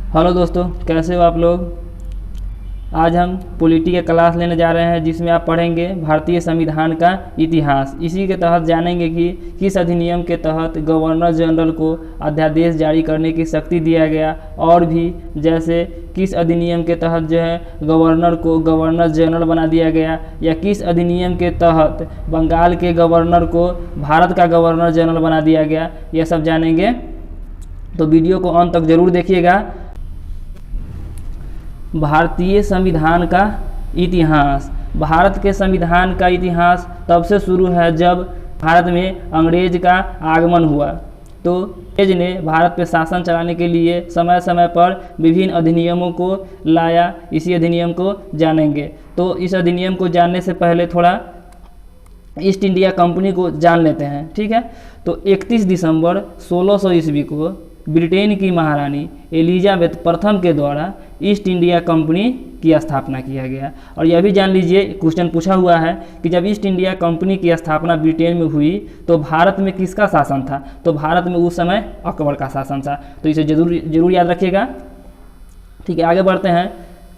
Hello दोस्तों, कैसे हो आप लोग। आज हम पॉलिटी का क्लास लेने जा रहे हैं जिसमें आप पढ़ेंगे भारतीय संविधान का इतिहास। इसी के तहत जानेंगे कि किस अधिनियम के तहत गवर्नर जनरल को अध्यादेश जारी करने की शक्ति दिया गया, और भी जैसे किस अधिनियम के तहत जो है गवर्नर को गवर्नर जनरल बना दिया गया, या किस अधिनियम के तहत बंगाल के गवर्नर को भारत का गवर्नर जनरल बना दिया गया, यह सब जानेंगे। तो वीडियो को अंत तक जरूर देखिएगा। भारतीय संविधान का इतिहास। भारत के संविधान का इतिहास तब से शुरू है जब भारत में अंग्रेज का आगमन हुआ। तो अंग्रेज ने भारत पे शासन चलाने के लिए समय समय पर विभिन्न अधिनियमों को लाया। इसी अधिनियम को जानेंगे। तो इस अधिनियम को जानने से पहले थोड़ा ईस्ट इंडिया कंपनी को जान लेते हैं, ठीक है। तो 31 दिसंबर 1600 ईस्वी को ब्रिटेन की महारानी एलिजाबेथ प्रथम के द्वारा ईस्ट इंडिया कंपनी की स्थापना किया गया। और यह भी जान लीजिए, क्वेश्चन पूछा हुआ है कि जब ईस्ट इंडिया कंपनी की स्थापना ब्रिटेन में हुई तो भारत में किसका शासन था। तो भारत में उस समय अकबर का शासन था। तो इसे जरूर याद रखिएगा, ठीक है। आगे बढ़ते हैं।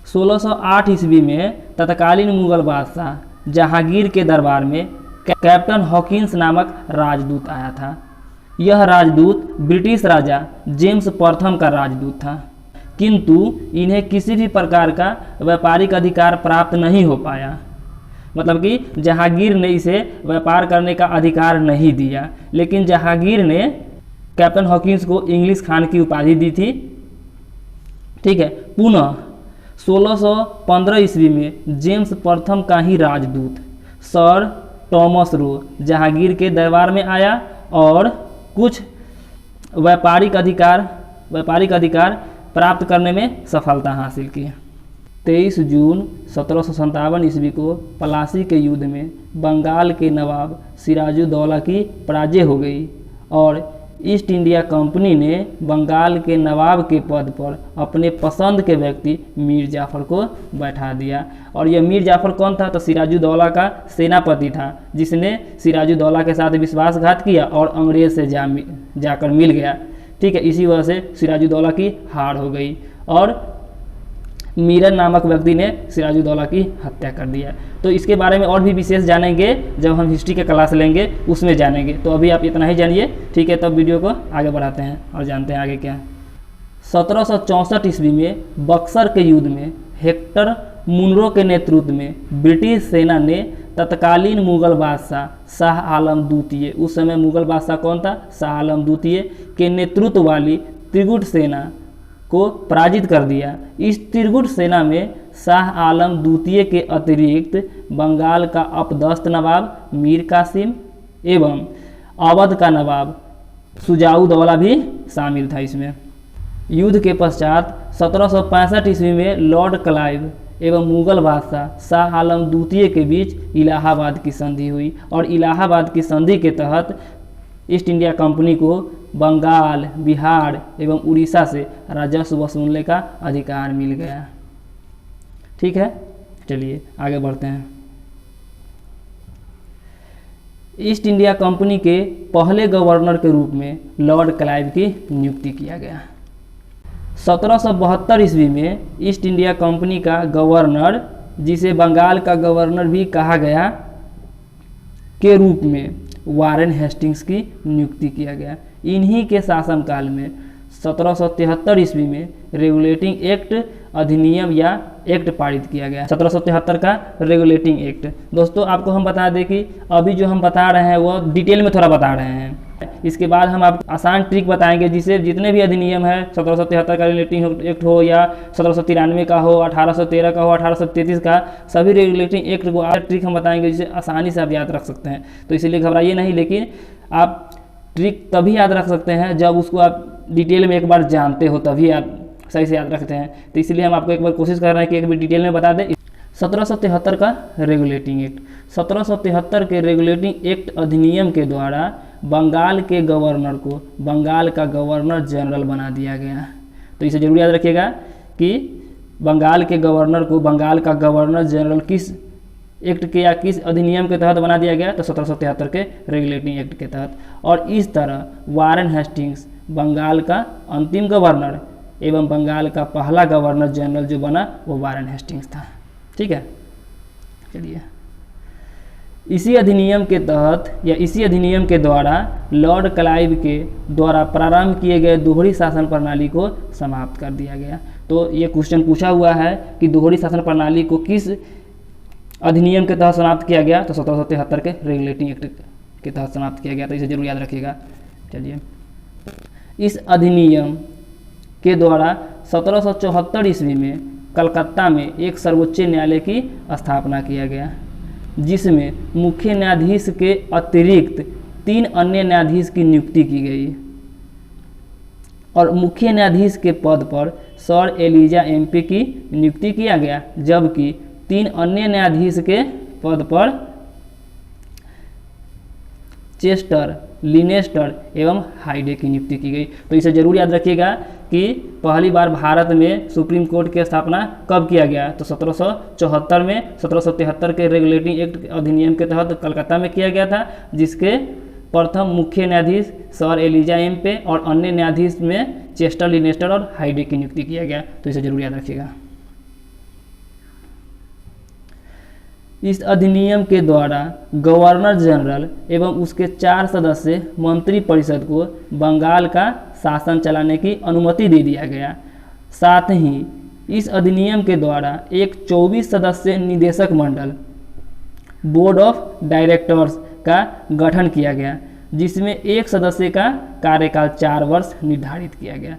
1608 ईस्वी में तत्कालीन मुगल बादशाह जहांगीर के दरबार में कैप्टन हॉकिंस नामक राजदूत आया था। यह राजदूत ब्रिटिश राजा जेम्स प्रथम का राजदूत था, किंतु इन्हें किसी भी प्रकार का व्यापारिक अधिकार प्राप्त नहीं हो पाया। मतलब कि जहांगीर ने इसे व्यापार करने का अधिकार नहीं दिया, लेकिन जहांगीर ने कैप्टन हॉकिंस को इंग्लिश खान की उपाधि दी थी, ठीक है। पुनः 1615 ईस्वी में जेम्स प्रथम का ही राजदूत सर टॉमस रो जहांगीर के दरबार में आया और कुछ व्यापारिक अधिकार प्राप्त करने में सफलता हासिल की। 23 जून 1757 ईस्वी को प्लासी के युद्ध में बंगाल के नवाब सिराजुद्दौला की पराजय हो गई और ईस्ट इंडिया कंपनी ने बंगाल के नवाब के पद पर अपने पसंद के व्यक्ति मीर जाफर को बैठा दिया। और यह मीर जाफर कौन था। तो सिराजुद्दौला का सेनापति था, जिसने सिराजुद्दौला के साथ विश्वासघात किया और अंग्रेज से जाकर मिल गया, ठीक है। इसी वजह से सिराजुद्दौला की हार हो गई और मीरन नामक व्यक्ति ने सिराजुद्दौला की हत्या कर दिया। तो इसके बारे में और भी विशेष जानेंगे जब हम हिस्ट्री के क्लास लेंगे, उसमें जानेंगे। तो अभी आप इतना ही जानिए, ठीक है। तब वीडियो को आगे बढ़ाते हैं और जानते हैं आगे क्या। 1764 ईस्वी में बक्सर के युद्ध में हेक्टर मुनरो के नेतृत्व में ब्रिटिश सेना ने तत्कालीन मुगल बादशाह शाह आलम द्वितीय, उस समय मुगल बादशाह कौन था, शाह आलम द्वितीय के नेतृत्व वाली त्रिगुट सेना को पराजित कर दिया। इस त्रिगुट सेना में शाह आलम द्वितीय के अतिरिक्त बंगाल का अपदस्थ नवाब मीर कासिम एवं अवध का नवाब सुजाउद्दौला भी शामिल था इसमें। युद्ध के पश्चात 1765 ईस्वी में लॉर्ड क्लाइव एवं मुगल बादशाह शाह आलम द्वितीय के बीच इलाहाबाद की संधि हुई और इलाहाबाद की संधि के तहत ईस्ट इंडिया कंपनी को बंगाल, बिहार एवं उड़ीसा से राजस्व वसूलने का अधिकार मिल गया, ठीक है। चलिए आगे बढ़ते हैं। ईस्ट इंडिया कंपनी के पहले गवर्नर के रूप में लॉर्ड क्लाइव की नियुक्ति किया गया। 1772 ईस्वी में ईस्ट इंडिया कंपनी का गवर्नर, जिसे बंगाल का गवर्नर भी कहा गया, के रूप में वारेन हेस्टिंग्स की नियुक्ति किया गया। इन्हीं के शासनकाल में 1773 ईस्वी में रेगुलेटिंग एक्ट अधिनियम या एक्ट पारित किया गया। 1773 का रेगुलेटिंग एक्ट। दोस्तों आपको हम बता दें कि अभी जो हम बता रहे हैं वो डिटेल में थोड़ा बता रहे हैं। इसके बाद हम आपको आसान ट्रिक बताएंगे जिससे जितने भी अधिनियम है 1773 का रेगुलेटिंग एक्ट हो या 1793 का हो, 1813 का हो, 1833 का, सभी रेगुलेटिंग एक्ट को ट्रिक हम बताएंगे जिसे आसानी से आप याद रख सकते हैं। तो इसीलिए घबराइए नहीं, लेकिन आप ट्रिक तभी याद रख सकते हैं जब उसको आप डिटेल में एक बार जानते हो, तभी आप सही से याद रखते हैं। तो इसीलिए हम आपको एक बार कोशिश कर रहे हैं कि एक बार डिटेल में बता दें। 1773 का रेगुलेटिंग एक्ट। 1773 के रेगुलेटिंग एक्ट अधिनियम के द्वारा बंगाल के गवर्नर को बंगाल का गवर्नर जनरल बना दिया गया। तो इसे जरूर याद रखिएगा कि बंगाल के गवर्नर को बंगाल का गवर्नर जनरल किस एक्ट के या किस अधिनियम के तहत बना दिया गया। तो 1773 के रेगुलेटिंग एक्ट के तहत। और इस तरह वारेन हेस्टिंग्स बंगाल का अंतिम गवर्नर एवं बंगाल का पहला गवर्नर जनरल जो बना वो वारेन हेस्टिंग्स था। ठीक है, चलिए इसी अधिनियम के तहत या इसी अधिनियम के द्वारा लॉर्ड क्लाइव के द्वारा प्रारंभ किए गए दोहरी शासन प्रणाली को समाप्त कर दिया गया। तो ये क्वेश्चन पूछा हुआ है कि दोहरी शासन प्रणाली को किस अधिनियम के तहत समाप्त किया गया, तो 1773 के रेगुलेटिंग एक्ट के तहत समाप्त किया गया, तो इसे जरूर याद रखिएगा। चलिए इस अधिनियम के द्वारा 1774 ईस्वी में कलकत्ता में एक सर्वोच्च न्यायालय की स्थापना किया गया, जिसमें मुख्य न्यायाधीश के अतिरिक्त 3 अन्य न्यायाधीश की नियुक्ति की गई और मुख्य न्यायाधीश के पद पर सर एलिजा एम्पे की नियुक्ति किया गया, जबकि 3 अन्य न्यायाधीश के पद पर चेस्टर, लिनेस्टर एवं हाइडे की नियुक्ति की गई। तो इसे जरूर याद रखिएगा कि पहली बार भारत में सुप्रीम कोर्ट की स्थापना कब किया गया, तो 1774 में 1773 के रेगुलेटिंग एक्ट अधिनियम के तहत कलकत्ता में किया गया था, जिसके प्रथम मुख्य न्यायाधीश सर एलिजा एम्पे और अन्य न्यायाधीश में चेस्टर, लिनेस्टर और हाइडे की नियुक्ति किया गया। तो इसे जरूर याद रखिएगा। इस अधिनियम के द्वारा गवर्नर जनरल एवं उसके 4 सदस्य मंत्रिपरिषद को बंगाल का शासन चलाने की अनुमति दे दिया गया। साथ ही इस अधिनियम के द्वारा एक 24 सदस्य निदेशक मंडल बोर्ड ऑफ डायरेक्टर्स का गठन किया गया, जिसमें एक सदस्य का कार्यकाल 4 वर्ष निर्धारित किया गया।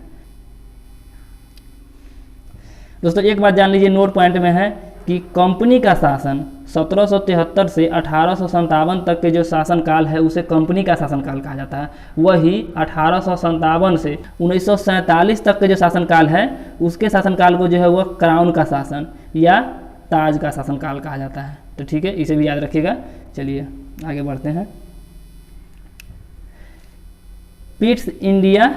दोस्तों एक बात जान लीजिए, नोट पॉइंट में है कि कंपनी का शासन 1773 से 1857 तक के जो शासनकाल है उसे कंपनी का शासनकाल कहा जाता है। वही 1857 से 1947 तक के जो शासनकाल है उसके शासनकाल को जो है वह क्राउन का शासन या ताज का शासनकाल कहा जाता है। तो ठीक है, इसे भी याद रखिएगा। चलिए आगे बढ़ते हैं। पिट्स इंडिया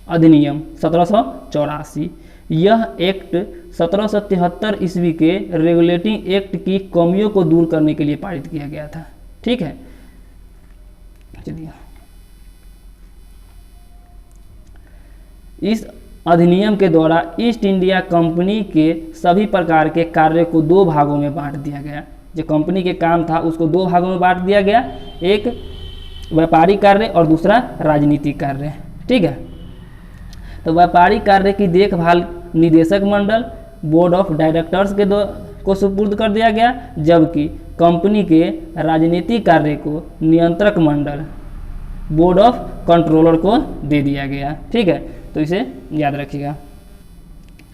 अधिनियम 1784, यह एक्ट 1773 ईस्वी के रेगुलेटिंग एक्ट की कमियों को दूर करने के लिए पारित किया गया था। ठीक है, चलिए इस अधिनियम के द्वारा ईस्ट इंडिया कंपनी के सभी प्रकार के कार्य को 2 भागों में बांट दिया गया। जो कंपनी के काम था उसको 2 भागों में बांट दिया गया, एक व्यापारिक कार्य और दूसरा राजनीतिक कार्य। ठीक है, तो व्यापारिक कार्य की देखभाल निदेशक मंडल बोर्ड ऑफ डायरेक्टर्स के को सुपुर्द कर दिया गया, जबकि कंपनी के राजनीतिक कार्य को नियंत्रक मंडल बोर्ड ऑफ कंट्रोलर को दे दिया गया। ठीक है, तो इसे याद रखिएगा।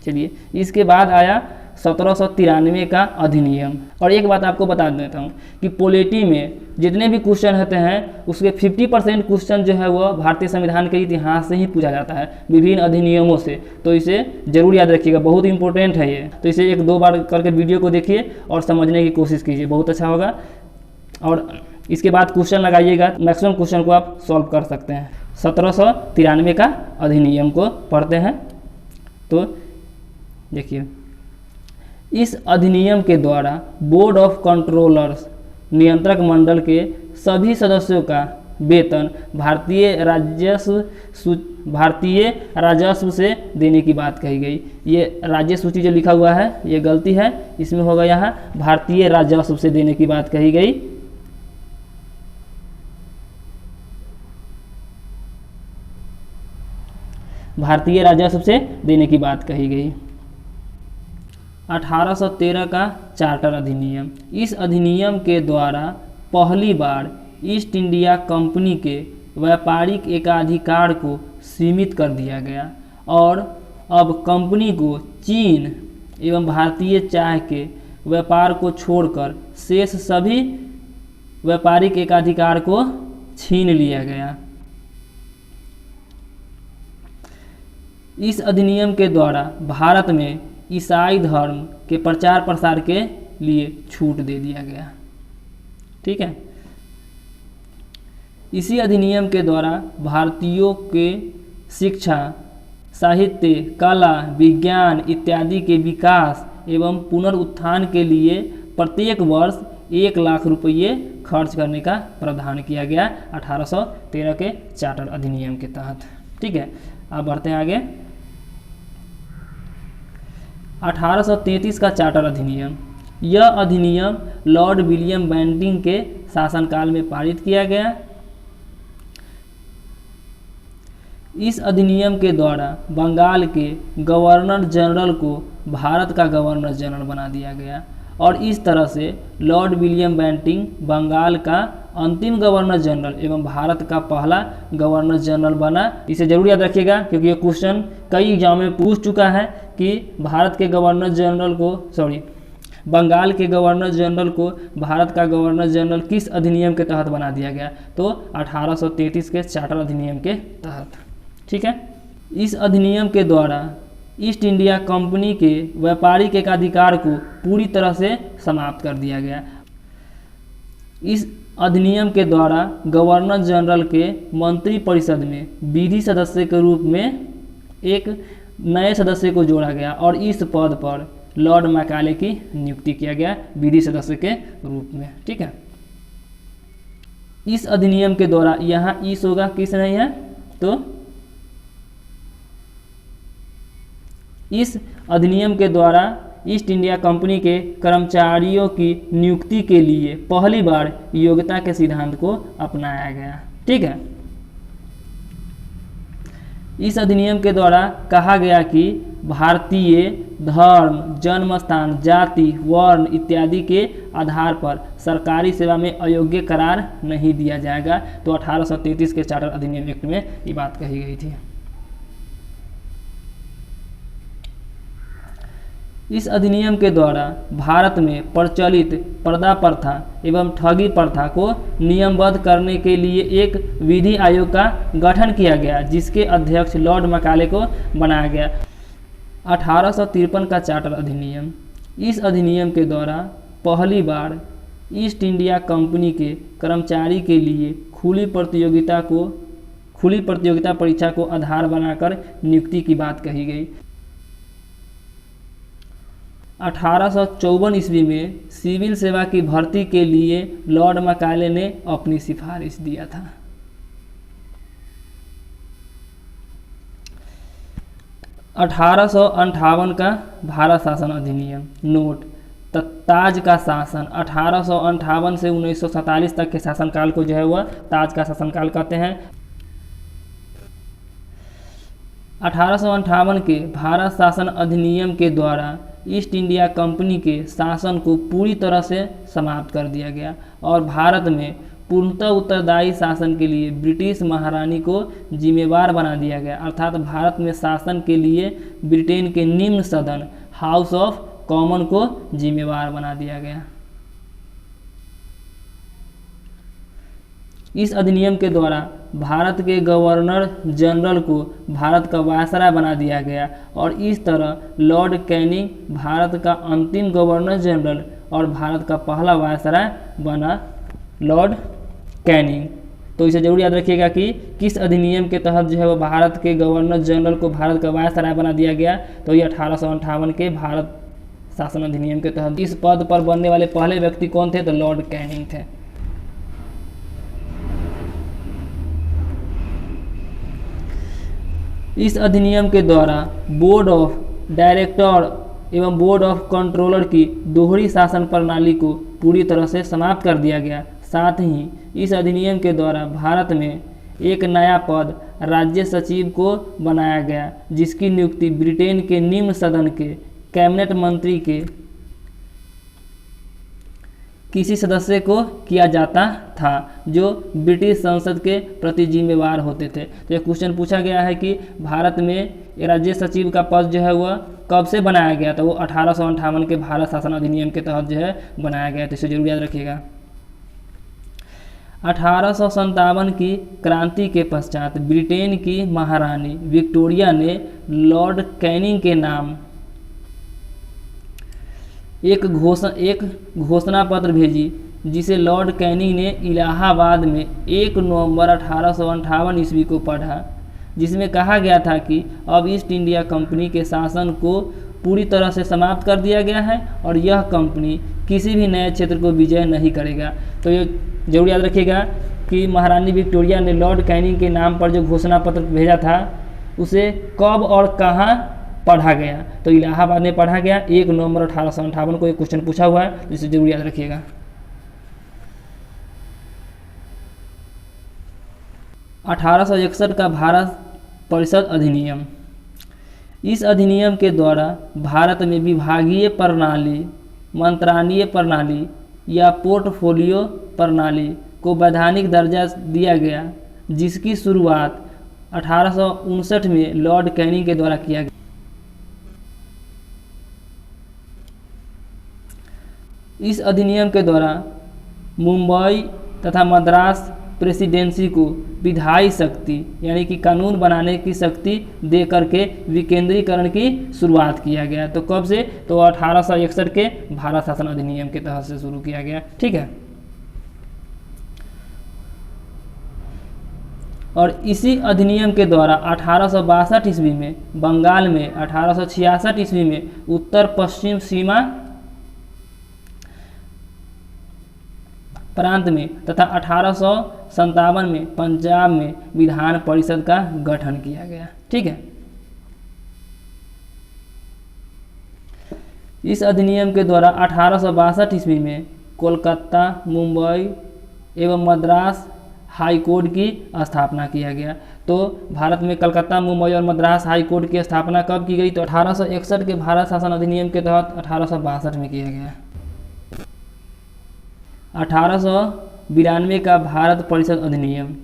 चलिए इसके बाद आया 1793 का अधिनियम। और एक बात आपको बता देता हूँ कि पॉलिटी में जितने भी क्वेश्चन होते हैं उसके 50% क्वेश्चन जो है वह भारतीय संविधान के इतिहास से ही पूछा जाता है, विभिन्न अधिनियमों से। तो इसे जरूर याद रखिएगा, बहुत इंपॉर्टेंट है ये। तो इसे 1-2 बार करके वीडियो को देखिए और समझने की कोशिश कीजिए, बहुत अच्छा होगा। और इसके बाद क्वेश्चन लगाइएगा, मैक्सिमम क्वेश्चन को आप सॉल्व कर सकते हैं। 1793 का अधिनियम को पढ़ते हैं। तो देखिए, इस अधिनियम के द्वारा बोर्ड ऑफ कंट्रोलर्स नियंत्रक मंडल के सभी सदस्यों का वेतन भारतीय राजस्व से देने की बात कही गई। ये राज्य सूची जो लिखा हुआ है ये गलती है, इसमें होगा यहाँ भारतीय राजस्व से देने की बात कही गई। भारतीय राजस्व से देने की बात कही गई। 1813 का चार्टर अधिनियम, इस अधिनियम के द्वारा पहली बार ईस्ट इंडिया कंपनी के व्यापारिक एकाधिकार को सीमित कर दिया गया और अब कंपनी को चीन एवं भारतीय चाय के व्यापार को छोड़कर शेष सभी व्यापारिक एकाधिकार को छीन लिया गया। इस अधिनियम के द्वारा भारत में ईसाई धर्म के प्रचार प्रसार के लिए छूट दे दिया गया। ठीक है, इसी अधिनियम के द्वारा भारतीयों के शिक्षा, साहित्य, कला, विज्ञान इत्यादि के विकास एवं पुनरुत्थान के लिए प्रत्येक वर्ष 1 लाख रुपये खर्च करने का प्रावधान किया गया 1813 के चार्टर अधिनियम के तहत। ठीक है, अब बढ़ते हैं आगे। 1833 का चार्टर अधिनियम, यह अधिनियम लॉर्ड विलियम बेंटिंक के शासनकाल में पारित किया गया। इस अधिनियम के द्वारा बंगाल के गवर्नर जनरल को भारत का गवर्नर जनरल बना दिया गया और इस तरह से लॉर्ड विलियम बेंटिंक बंगाल का अंतिम गवर्नर जनरल एवं भारत का पहला गवर्नर जनरल बना। इसे जरूर याद रखिएगा क्योंकि ये क्वेश्चन कई एग्जाम में पूछ चुका है कि भारत के गवर्नर जनरल को बंगाल के गवर्नर जनरल को भारत का गवर्नर जनरल किस अधिनियम के तहत बना दिया गया, तो 1833 के चार्टर अधिनियम के तहत। ठीक है, इस अधिनियम के द्वारा ईस्ट इंडिया कंपनी के व्यापारिक एकाधिकार को पूरी तरह से समाप्त कर दिया गया। इस अधिनियम के द्वारा गवर्नर जनरल के मंत्रिपरिषद में विधि सदस्य के रूप में एक नए सदस्य को जोड़ा गया और इस पद पर लॉर्ड मैकाले की नियुक्ति किया गया विधि सदस्य के रूप में। ठीक है, इस अधिनियम के द्वारा यहाँ ईस होगा, किस नहीं है, तो इस अधिनियम के द्वारा ईस्ट इंडिया कंपनी के कर्मचारियों की नियुक्ति के लिए पहली बार योग्यता के सिद्धांत को अपनाया गया। ठीक है, इस अधिनियम के द्वारा कहा गया कि भारतीय धर्म, जन्म स्थान, जाति, वर्ण इत्यादि के आधार पर सरकारी सेवा में अयोग्य करार नहीं दिया जाएगा। तो 1833 के चार्टर अधिनियम एक्ट में ये बात कही गई थी। इस अधिनियम के द्वारा भारत में प्रचलित पर्दा प्रथा एवं ठगी प्रथा को नियमबद्ध करने के लिए एक विधि आयोग का गठन किया गया जिसके अध्यक्ष लॉर्ड मैकाले को बनाया गया। 1853 का चार्टर अधिनियम, इस अधिनियम के द्वारा पहली बार ईस्ट इंडिया कंपनी के कर्मचारी के लिए खुली प्रतियोगिता परीक्षा को आधार बनाकर नियुक्ति की बात कही गई। 1854 ईस्वी में सिविल सेवा की भर्ती के लिए लॉर्ड मैकाले ने अपनी सिफारिश दिया था। 1858 का भारत शासन अधिनियम, नोट ताज का शासन, 1858 से 1947 तक के शासनकाल को जो है वह ताज का शासनकाल कहते हैं। 1858 के भारत शासन अधिनियम के द्वारा ईस्ट इंडिया कंपनी के शासन को पूरी तरह से समाप्त कर दिया गया और भारत में पूर्णतः उत्तरदायी शासन के लिए ब्रिटिश महारानी को जिम्मेवार बना दिया गया। अर्थात भारत में शासन के लिए ब्रिटेन के निम्न सदन हाउस ऑफ कॉमन को जिम्मेवार बना दिया गया। इस अधिनियम के द्वारा भारत के गवर्नर जनरल को भारत का वायसराय बना दिया गया और इस तरह लॉर्ड कैनिंग भारत का अंतिम गवर्नर जनरल और भारत का पहला वायसराय बना लॉर्ड कैनिंग। तो इसे जरूर याद रखिएगा कि किस अधिनियम के तहत जो है वो भारत के गवर्नर जनरल को भारत का वायसराय बना दिया गया, तो ये 1858 के भारत शासन अधिनियम के तहत। इस पद पर बनने वाले पहले व्यक्ति कौन थे, तो लॉर्ड कैनिंग थे। इस अधिनियम के द्वारा बोर्ड ऑफ डायरेक्टर एवं बोर्ड ऑफ कंट्रोलर की दोहरी शासन प्रणाली को पूरी तरह से समाप्त कर दिया गया। साथ ही इस अधिनियम के द्वारा भारत में एक नया पद राज्य सचिव को बनाया गया जिसकी नियुक्ति ब्रिटेन के निम्न सदन के कैबिनेट मंत्री के किसी सदस्य को किया जाता था जो ब्रिटिश संसद के प्रति जिम्मेवार होते थे। तो यह क्वेश्चन पूछा गया है कि भारत में राज्य सचिव का पद जो है वह कब से बनाया गया, तो वो 1858 के भारत शासन अधिनियम के तहत जो है बनाया गया। तो इसे जरूर याद रखिएगा। 1857 की क्रांति के पश्चात ब्रिटेन की महारानी विक्टोरिया ने लॉर्ड कैनिंग के नाम एक घोषणा पत्र भेजी जिसे लॉर्ड कैनिंग ने इलाहाबाद में 1 नवंबर 1858 ईस्वी को पढ़ा, जिसमें कहा गया था कि अब ईस्ट इंडिया कंपनी के शासन को पूरी तरह से समाप्त कर दिया गया है और यह कंपनी किसी भी नए क्षेत्र को विजय नहीं करेगा। तो ये जरूर याद रखिएगा कि महारानी विक्टोरिया ने लॉर्ड कैनिंग के नाम पर जो घोषणा पत्र भेजा था उसे कब और कहाँ पढ़ा गया? तो इलाहाबाद में पढ़ा गया 1 नवंबर 1858 को। एक क्वेश्चन पूछा हुआ है, तो इसे जरूर याद रखिएगा। 1861 का भारत परिषद अधिनियम। इस अधिनियम के द्वारा भारत में विभागीय प्रणाली, मंत्रालयीय प्रणाली या पोर्टफोलियो प्रणाली को वैधानिक दर्जा दिया गया, जिसकी शुरुआत 1859 में लॉर्ड कैनिंग के द्वारा किया गया। इस अधिनियम के द्वारा मुंबई तथा मद्रास प्रेसिडेंसी को विधायी शक्ति यानी कि कानून बनाने की शक्ति दे करके विकेंद्रीकरण की शुरुआत किया गया। तो कब से? तो 1861 के भारत शासन अधिनियम के तहत से शुरू किया गया। ठीक है। और इसी अधिनियम के द्वारा 1862 ईस्वी में बंगाल में, 1866 ईस्वी में उत्तर पश्चिम सीमा प्रांत में तथा 1857 में पंजाब में विधान परिषद का गठन किया गया। ठीक है। इस अधिनियम के द्वारा 1862 ईस्वी में कोलकाता, मुंबई एवं मद्रास हाई कोर्ट की स्थापना किया गया। तो भारत में कलकत्ता, मुंबई और मद्रास हाई कोर्ट की स्थापना कब की गई? तो 1861 के भारत शासन अधिनियम के तहत 1862 में किया गया। 1892 का भारत परिषद अधिनियम।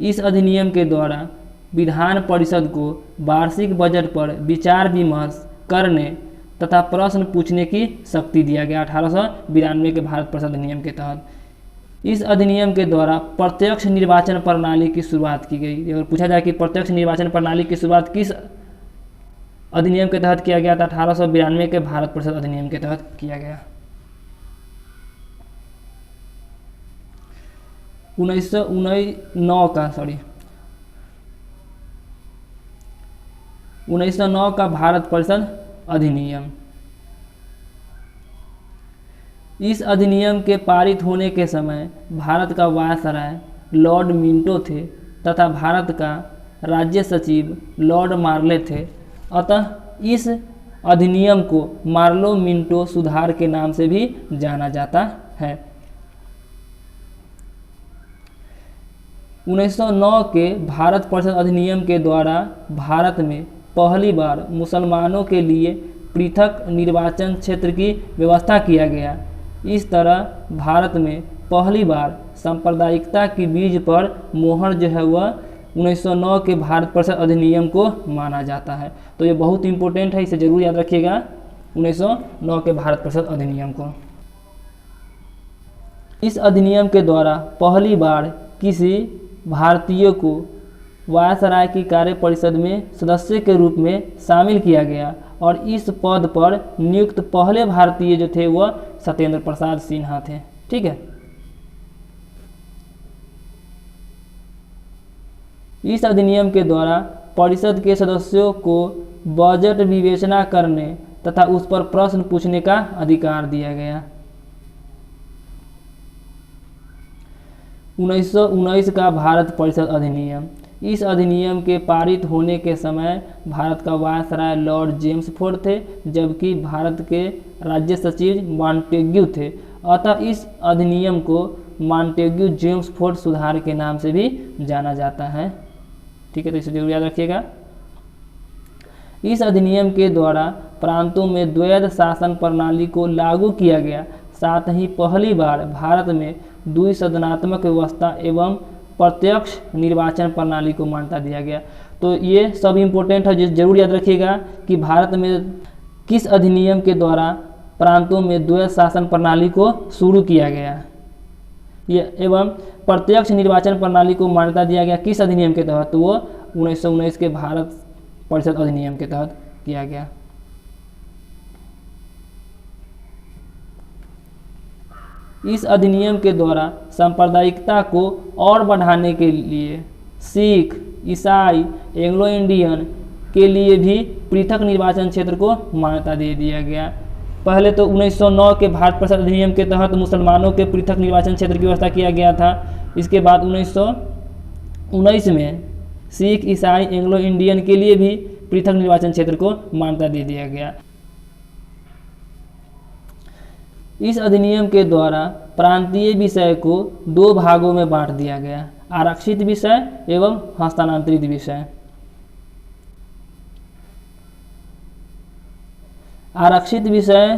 इस अधिनियम के द्वारा विधान परिषद को वार्षिक बजट पर विचार विमर्श करने तथा प्रश्न पूछने की शक्ति दिया गया। 1892 के भारत परिषद अधिनियम के तहत इस अधिनियम के द्वारा प्रत्यक्ष निर्वाचन प्रणाली की शुरुआत की गई। अगर पूछा जाए कि प्रत्यक्ष निर्वाचन प्रणाली की शुरुआत किस अधिनियम के तहत किया गया, था 1892 के भारत परिषद अधिनियम के तहत किया गया। 1909 का भारत परिषद अधिनियम। इस अधिनियम के पारित होने के समय भारत का वायसराय लॉर्ड मिंटो थे तथा भारत का राज्य सचिव लॉर्ड मार्ले थे। अतः इस अधिनियम को मार्लो मिंटो सुधार के नाम से भी जाना जाता है। 1909 के भारत परिषद अधिनियम के द्वारा भारत में पहली बार मुसलमानों के लिए पृथक निर्वाचन क्षेत्र की व्यवस्था किया गया। इस तरह भारत में पहली बार सांप्रदायिकता की बीज पर मोहर जो है वह 1909 के भारत परिषद अधिनियम को माना जाता है। तो ये बहुत इंपॉर्टेंट है, इसे जरूर याद रखिएगा 1909 के भारत परिषद अधिनियम को। इस अधिनियम के द्वारा पहली बार किसी भारतीय को वायसराय की कार्य परिषद में सदस्य के रूप में शामिल किया गया और इस पद पर नियुक्त पहले भारतीय जो थे वह सत्येंद्र प्रसाद सिन्हा थे। ठीक है। इस अधिनियम के द्वारा परिषद के सदस्यों को बजट विवेचना करने तथा उस पर प्रश्न पूछने का अधिकार दिया गया। 1919 का भारत परिषद अधिनियम। इस अधिनियम के पारित होने के समय भारत का वायसराय लॉर्ड जेम्सफोर्ड थे, जबकि भारत के राज्य सचिव मॉन्टेग्यू थे। अतः इस अधिनियम को मॉन्टेग्यू जेम्सफोर्ड सुधार के नाम से भी जाना जाता है। ठीक है, तो इसे जरूर याद रखिएगा। इस अधिनियम के द्वारा प्रांतों में द्वैध शासन प्रणाली को लागू किया गया। साथ ही पहली बार भारत में द्विसदनात्मक व्यवस्था एवं प्रत्यक्ष निर्वाचन प्रणाली को मान्यता दिया गया। तो ये सब इम्पोर्टेंट है, जिस जरूर याद रखिएगा कि भारत में किस अधिनियम के द्वारा प्रांतों में द्वैध शासन प्रणाली को शुरू किया गया, ये एवं प्रत्यक्ष निर्वाचन प्रणाली को मान्यता दिया गया किस अधिनियम के तहत, तो वो 1919 के भारत परिषद अधिनियम के तहत किया गया। इस अधिनियम के द्वारा सांप्रदायिकता को और बढ़ाने के लिए सिख, ईसाई, एंग्लो इंडियन के लिए भी पृथक निर्वाचन क्षेत्र को मान्यता दे दिया गया। पहले तो 1909 के भारत परिषद अधिनियम के तहत मुसलमानों के पृथक निर्वाचन क्षेत्र की व्यवस्था किया गया था। इसके बाद 1919 में सिख, ईसाई, एंग्लो इंडियन के लिए भी पृथक निर्वाचन क्षेत्र को मान्यता दे दिया गया। इस अधिनियम के द्वारा प्रांतीय विषय को 2 भागों में बांट दिया गया, आरक्षित विषय एवं हस्तांतरित विषय। आरक्षित विषय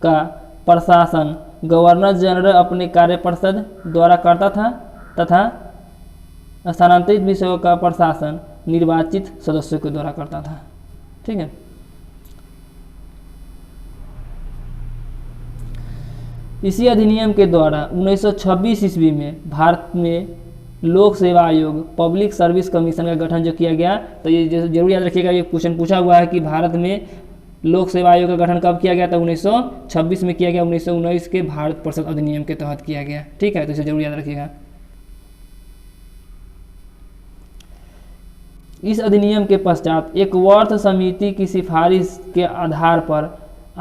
का प्रशासन गवर्नर जनरल अपने कार्यपरिषद द्वारा करता था तथा स्थानांतरित विषयों का प्रशासन निर्वाचित सदस्यों के द्वारा करता था। ठीक है। इसी अधिनियम के द्वारा 1926 ईस्वी में भारत में लोक सेवा आयोग, पब्लिक सर्विस कमीशन का गठन जो किया गया। तो ये जरूर याद रखिएगा, ये क्वेश्चन पूछा हुआ है कि भारत में लोक सेवा आयोग का गठन कब किया गया था? 1926 में किया गया। 1919 के भारत परिषद अधिनियम के तहत किया गया। ठीक है, तो इसे जरूर याद रखिएगा। इस अधिनियम के पश्चात एक वर्ष समिति की सिफारिश के आधार पर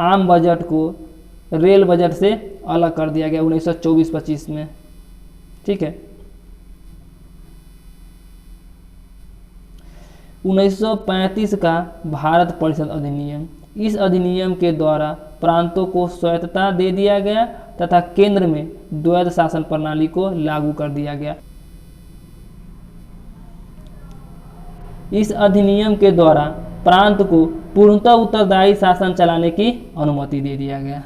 आम बजट को रेल बजट से अलग कर दिया गया 1924-25 में। ठीक है। 1935 का भारत परिषद अधिनियम। इस अधिनियम के द्वारा प्रांतों को स्वायत्तता दे दिया गया तथा केंद्र में द्वैध शासन प्रणाली को लागू कर दिया गया। इस अधिनियम के द्वारा प्रांत को पूर्णतः उत्तरदायी शासन चलाने की अनुमति दे दिया गया,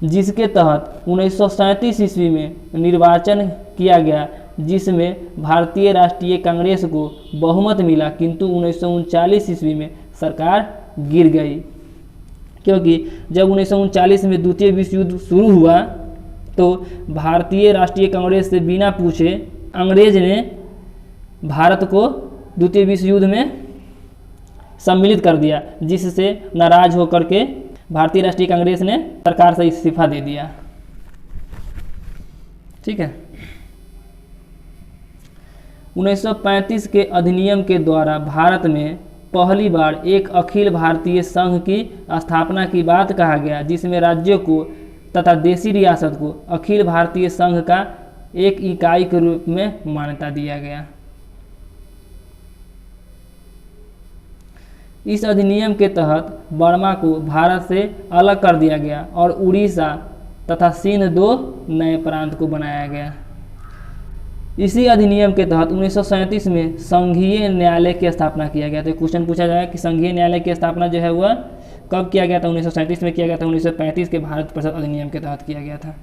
जिसके तहत 1937 ईस्वी में निर्वाचन किया गया, जिसमें भारतीय राष्ट्रीय कांग्रेस को बहुमत मिला, किंतु 1939 ईस्वी में सरकार गिर गई, क्योंकि जब 1939 में द्वितीय विश्व युद्ध शुरू हुआ तो भारतीय राष्ट्रीय कांग्रेस से बिना पूछे अंग्रेज ने भारत को द्वितीय विश्व युद्ध में सम्मिलित कर दिया, जिससे नाराज होकर के भारतीय राष्ट्रीय कांग्रेस ने सरकार से इस्तीफा दे दिया। ठीक है। 1935 के अधिनियम के द्वारा भारत में पहली बार एक अखिल भारतीय संघ की स्थापना की बात कहा गया, जिसमें राज्यों को तथा देशी रियासत को अखिल भारतीय संघ का एक इकाई के रूप में मान्यता दिया गया। इस अधिनियम के तहत बर्मा को भारत से अलग कर दिया गया और उड़ीसा तथा सिंध 2 नए प्रांत को बनाया गया। इसी अधिनियम के तहत 1937 में संघीय न्यायालय की स्थापना किया गया। तो क्वेश्चन पूछा जाएगा कि संघीय न्यायालय की स्थापना जो है वह कब किया गया था? 1937 में किया गया था। 1935 के भारत परिषद अधिनियम के तहत किया गया था।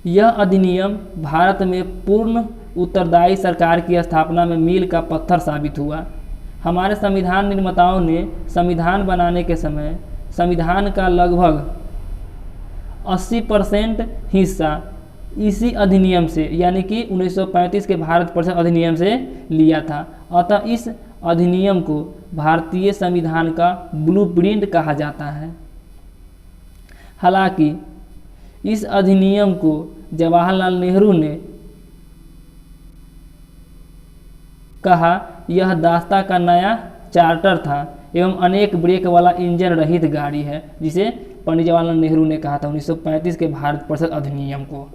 यह अधिनियम भारत में पूर्ण उत्तरदायी सरकार की स्थापना में मील का पत्थर साबित हुआ। हमारे संविधान निर्माताओं ने संविधान बनाने के समय संविधान का लगभग 80% हिस्सा इसी अधिनियम से, यानी कि 1935 के भारत परिषद अधिनियम से लिया था। अतः इस अधिनियम को भारतीय संविधान का ब्लूप्रिंट कहा जाता है। हालांकि इस अधिनियम को जवाहरलाल नेहरू ने कहा यह दास्ता का नया चार्टर था एवं अनेक ब्रेक वाला इंजन रहित गाड़ी है, जिसे पंडित जवाहरलाल नेहरू ने कहा था 1935 के भारत परिषद अधिनियम को।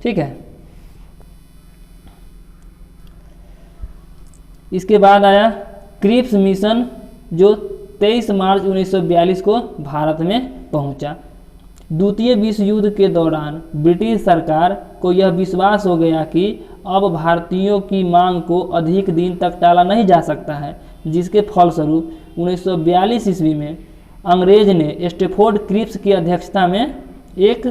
ठीक है। इसके बाद आया क्रिप्स मिशन, जो 23 मार्च 1942 को भारत में पहुंचा। द्वितीय विश्व युद्ध के दौरान ब्रिटिश सरकार को यह विश्वास हो गया कि अब भारतीयों की मांग को अधिक दिन तक टाला नहीं जा सकता है, जिसके फलस्वरूप 1942 ईस्वी में अंग्रेज ने स्टैफोर्ड क्रिप्स की अध्यक्षता में एक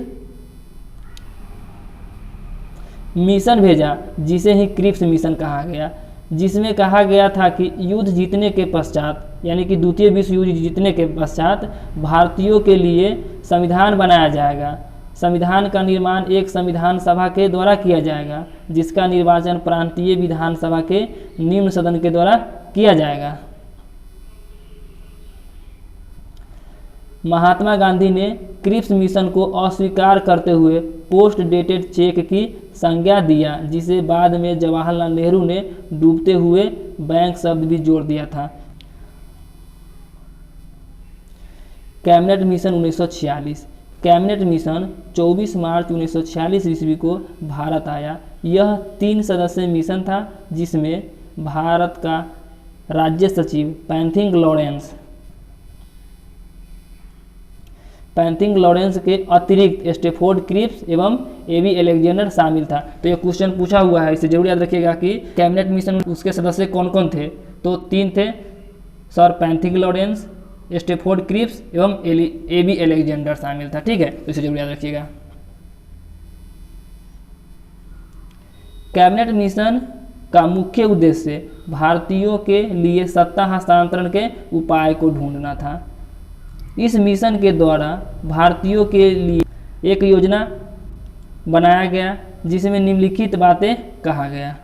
मिशन भेजा, जिसे ही क्रिप्स मिशन कहा गया, जिसमें कहा गया था कि युद्ध जीतने के पश्चात, यानी कि द्वितीय विश्व युद्ध जीतने के पश्चात भारतीयों के लिए संविधान बनाया जाएगा। संविधान का निर्माण एक संविधान सभा के द्वारा किया जाएगा, जिसका निर्वाचन प्रांतीय विधानसभा के निम्न सदन के द्वारा किया जाएगा। महात्मा गांधी ने क्रिप्स मिशन को अस्वीकार करते हुए पोस्ट डेटेड चेक की संज्ञा दिया, जिसे बाद में जवाहरलाल नेहरू ने डूबते हुए बैंक शब्द भी जोड़ दिया था। Cabinet mission 1946। कैबिनेट मिशन 24 मार्च 1946 ईस्वी को भारत आया। यह 3 सदस्यीय मिशन था जिसमें भारत का राज्य सचिव पैंथिंग लॉरेंस के अतिरिक्त स्टेफोर्ड क्रिप्स एवं एबी अलेक्जेंडर शामिल था। तो ये क्वेश्चन पूछा हुआ है, इसे जरूर याद रखिएगा कि कैबिनेट मिशन उसके सदस्य कौन कौन थे। तो 3 थे, sir Pethick Lawrence, Stafford Cripps एवं एबी अलेक्जेंडर शामिल था। ठीक है, तो इसे जरूर याद रखिएगा। कैबिनेट मिशन का मुख्य उद्देश्य भारतीयों के लिए सत्ता हस्तांतरण के उपाय को ढूंढना था। इस मिशन के द्वारा भारतीयों के लिए एक योजना बनाया गया जिसमें निम्नलिखित बातें कहा गया।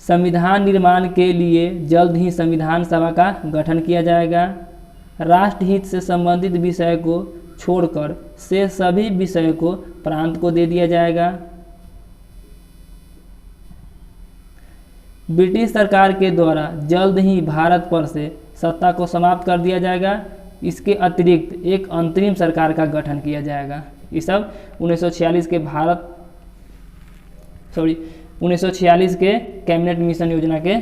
संविधान निर्माण के लिए जल्द ही संविधान सभा का गठन किया जाएगा। राष्ट्रहित से संबंधित विषय को छोड़कर से सभी विषय को प्रांत को दे दिया जाएगा। ब्रिटिश सरकार के द्वारा जल्द ही भारत पर से सत्ता को समाप्त कर दिया जाएगा। इसके अतिरिक्त एक अंतरिम सरकार का गठन किया जाएगा। ये सब 1946 के कैबिनेट मिशन योजना के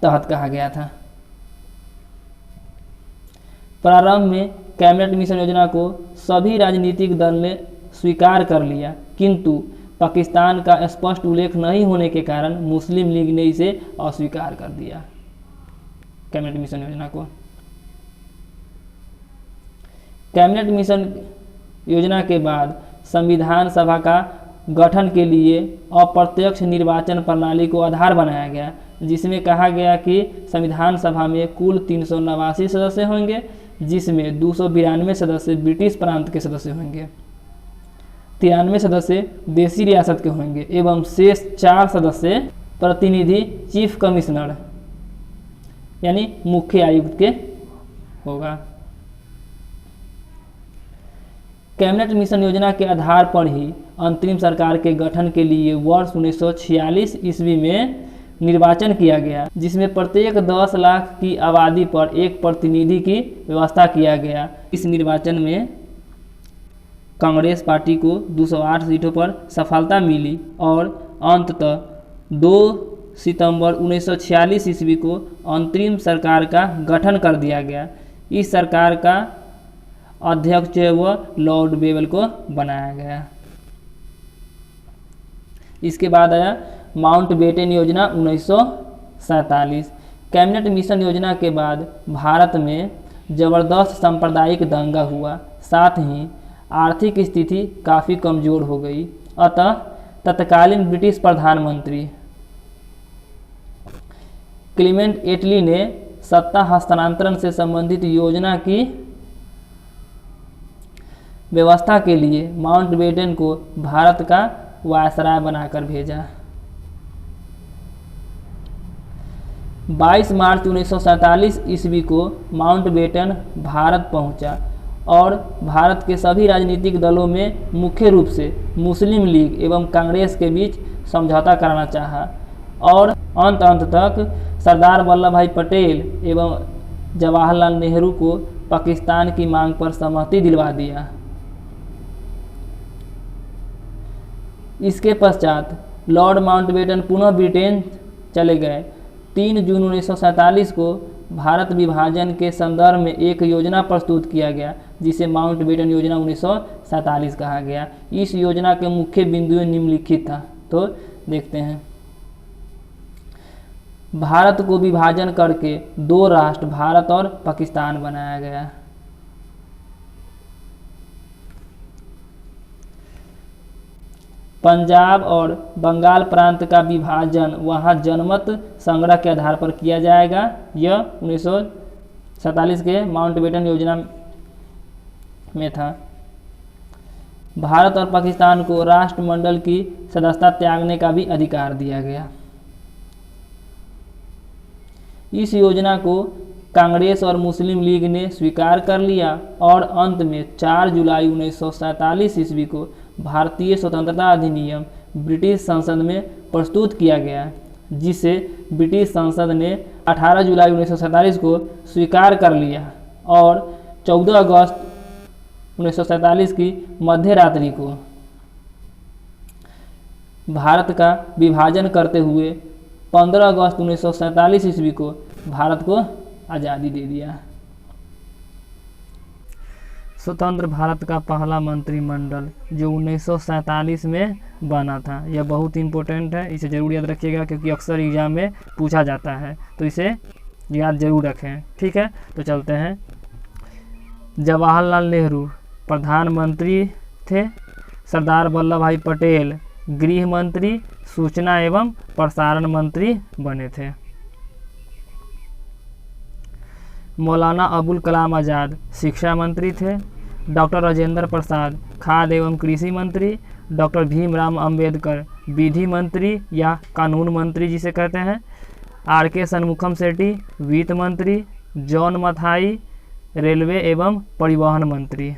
तहत कहा गया था। प्रारंभ में कैबिनेट मिशन योजना को सभी राजनीतिक दल ने स्वीकार कर लिया, किंतु पाकिस्तान का स्पष्ट उल्लेख नहीं होने के कारण मुस्लिम लीग ने इसे अस्वीकार कर दिया, कैबिनेट मिशन योजना को। कैबिनेट मिशन योजना के बाद संविधान सभा का गठन के लिए अप्रत्यक्ष निर्वाचन प्रणाली को आधार बनाया गया, जिसमें कहा गया कि संविधान सभा में कुल 389 सदस्य होंगे, जिसमें 292 सदस्य ब्रिटिश प्रांत के सदस्य होंगे, 93 सदस्य देसी रियासत के होंगे एवं शेष 4 सदस्य प्रतिनिधि चीफ कमिश्नर यानी मुख्य आयुक्त के होगा। कैबिनेट मिशन योजना के आधार पर ही अंतरिम सरकार के गठन के लिए वर्ष 1946 ईस्वी में निर्वाचन किया गया, जिसमें प्रत्येक 10 लाख की आबादी पर एक प्रतिनिधि की व्यवस्था किया गया। इस निर्वाचन में कांग्रेस पार्टी को 208 सीटों पर सफलता मिली और अंततः 2 सितंबर 1946 ईस्वी को अंतरिम सरकार का गठन कर दिया गया। इस सरकार का अध्यक्ष व लॉर्ड बेवल को बनाया गया। इसके बाद आया माउंटबेटन योजना 1947। कैबिनेट मिशन योजना के बाद भारत में जबरदस्त सांप्रदायिक दंगा हुआ, साथ ही आर्थिक स्थिति काफ़ी कमज़ोर हो गई। अतः तत्कालीन ब्रिटिश प्रधानमंत्री क्लीमेंट एटली ने सत्ता हस्तांतरण से संबंधित योजना की व्यवस्था के लिए माउंटबेटन को भारत का वायसराय बनाकर भेजा। 22 मार्च 1947 ईस्वी को माउंटबेटन भारत पहुंचा और भारत के सभी राजनीतिक दलों में मुख्य रूप से मुस्लिम लीग एवं कांग्रेस के बीच समझौता कराना चाहा और अंत तक सरदार वल्लभ भाई पटेल एवं जवाहरलाल नेहरू को पाकिस्तान की मांग पर सहमति दिलवा दिया। इसके पश्चात लॉर्ड माउंटबेटन पुनः ब्रिटेन चले गए। 3 जून 1947 को भारत विभाजन के संदर्भ में एक योजना प्रस्तुत किया गया, जिसे माउंटबेटन योजना 1947 कहा गया। इस योजना के मुख्य बिंदु निम्नलिखित था, तो देखते हैं। भारत को विभाजन करके 2 राष्ट्र भारत और पाकिस्तान बनाया गया। पंजाब और बंगाल प्रांत का विभाजन वहां जनमत संग्रह के आधार पर किया जाएगा। यह 1947 के माउंटबेटन योजना में था। भारत और पाकिस्तान को राष्ट्रमंडल की सदस्यता त्यागने का भी अधिकार दिया गया। इस योजना को कांग्रेस और मुस्लिम लीग ने स्वीकार कर लिया और अंत में 4 जुलाई 1947 ईस्वी को भारतीय स्वतंत्रता अधिनियम ब्रिटिश संसद में प्रस्तुत किया गया, जिसे ब्रिटिश संसद ने 18 जुलाई 1947 को स्वीकार कर लिया और 14 अगस्त 1947 की मध्य रात्रि को भारत का विभाजन करते हुए 15 अगस्त 1947 ईस्वी को भारत को आज़ादी दे दिया। स्वतंत्र भारत का पहला मंत्रिमंडल जो 1947 में बना था, यह बहुत इंपॉर्टेंट है, इसे ज़रूर याद रखिएगा क्योंकि अक्सर एग्जाम में पूछा जाता है, तो इसे याद जरूर रखें। ठीक है, तो चलते हैं। जवाहरलाल नेहरू प्रधानमंत्री थे, सरदार वल्लभ भाई पटेल गृह मंत्री, सूचना एवं प्रसारण मंत्री बने थे। मौलाना अबुल कलाम आज़ाद शिक्षा मंत्री थे। डॉक्टर राजेंद्र प्रसाद खाद्य एवं कृषि मंत्री। डॉक्टर भीमराव अंबेडकर विधि मंत्री या कानून मंत्री जिसे कहते हैं। आर.के. शनमुखम सेठी वित्त मंत्री। जॉन मथाई रेलवे एवं परिवहन मंत्री।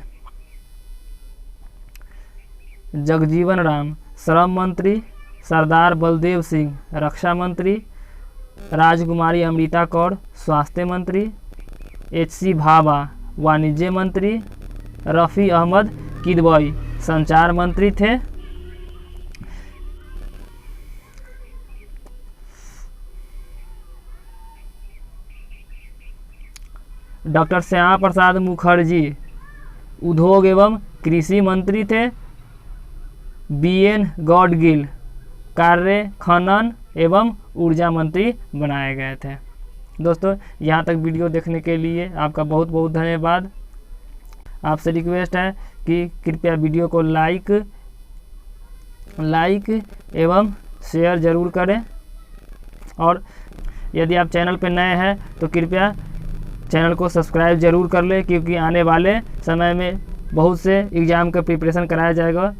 जगजीवन राम श्रम मंत्री। सरदार बलदेव सिंह रक्षा मंत्री। राजकुमारी अमृता कौर स्वास्थ्य मंत्री। H.C. भाभा वाणिज्य मंत्री। रफ़ी अहमद किदवई संचार मंत्री थे। डॉक्टर श्यामा प्रसाद मुखर्जी उद्योग एवं कृषि मंत्री थे। B.N. गॉडगिल कार्य खनन एवं ऊर्जा मंत्री बनाए गए थे। दोस्तों, यहाँ तक वीडियो देखने के लिए आपका बहुत बहुत धन्यवाद। आपसे रिक्वेस्ट है कि कृपया वीडियो को लाइक एवं शेयर ज़रूर करें, और यदि आप चैनल पर नए हैं तो कृपया चैनल को सब्सक्राइब ज़रूर कर लें, क्योंकि आने वाले समय में बहुत से एग्ज़ाम का प्रिपरेशन कराया जाएगा।